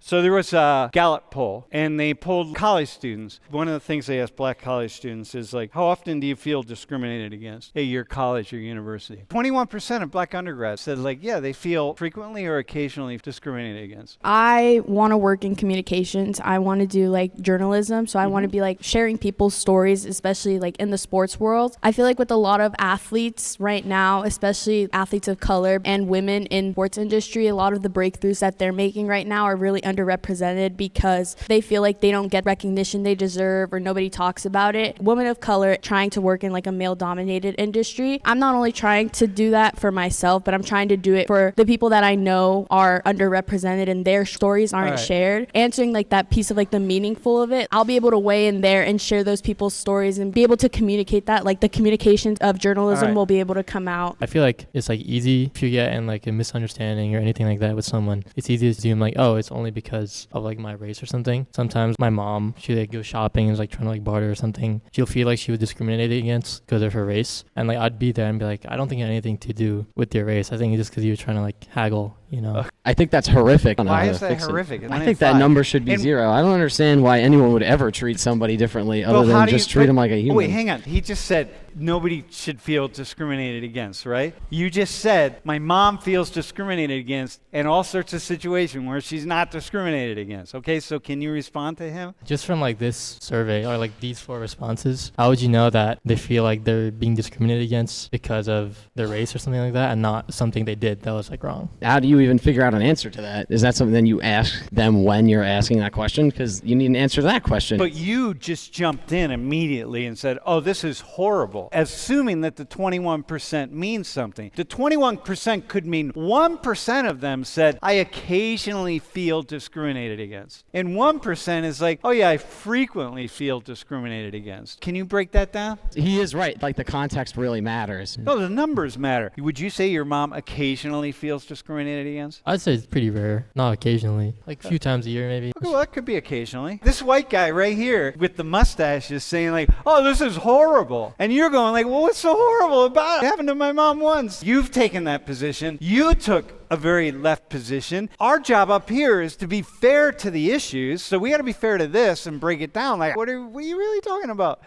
So there was a Gallup poll, and they polled college students. One of the things they asked black college students is like, how often do you feel discriminated against at your college or university? 21% of black undergrads said like, yeah, they feel frequently or occasionally discriminated against. I want to work in communications. I want to do like journalism. So I want to be like sharing people's stories, especially like in the sports world. I feel like with a lot of athletes right now, especially athletes of color and women in sports industry, a lot of the breakthroughs that they're making right now are really underrepresented because they feel like they don't get recognition they deserve or nobody talks about it. Women of color trying to work in like a male-dominated industry. I'm not only trying to do that for myself, but I'm trying to do it for the people that I know are underrepresented and their stories aren't shared. Answering like that piece of like the meaningful of it, I'll be able to weigh in there and share those people's stories and be able to communicate that. Like the communications of journalism will be able to come out. I feel like it's like easy if you get in like a misunderstanding or anything like that with someone. It's easy to assume like, oh, it's only because of like my race or something. Sometimes my mom, she like go shopping and is like trying to like barter or something. She'll feel like she was discriminated against because of her race. And like I'd be there and be like, I don't think it had anything to do with your race. I think it's just because you were trying to like haggle, you know. I think that's horrific. Why is that horrific? I think that number should be 0. I don't understand why anyone would ever treat somebody differently other than just treat them like a human. Wait, hang on. He just said nobody should feel discriminated against, right? You just said my mom feels discriminated against in all sorts of situations where she's not discriminated against. Okay, so can you respond to him? Just from like this survey or like these 4 responses, how would you know that they feel like they're being discriminated against because of their race or something like that and not something they did that was like wrong? How do you even figure out an answer to that? Is that something that you ask them when you're asking that question? Because you need an answer to that question. But you just jumped in immediately and said, oh, this is horrible, assuming that the 21% means something. The 21% could mean 1% of them said, I occasionally feel discriminated against. And 1% is like, oh yeah, I frequently feel discriminated against. Can you break that down? He is right. Like the context really matters. No, the numbers matter. Would you say your mom occasionally feels discriminated against? I'd say it's pretty rare. Not occasionally. Like a few times a year maybe. Okay, well, that could be occasionally. This white guy right here with the mustache is saying like, oh, this is horrible. And you're going like, well, what's so horrible about it? It happened to my mom once. You've taken that position. You took a very left position. Our job up here is to be fair to the issues. So we got to be fair to this and break it down. Like, what are you really talking about?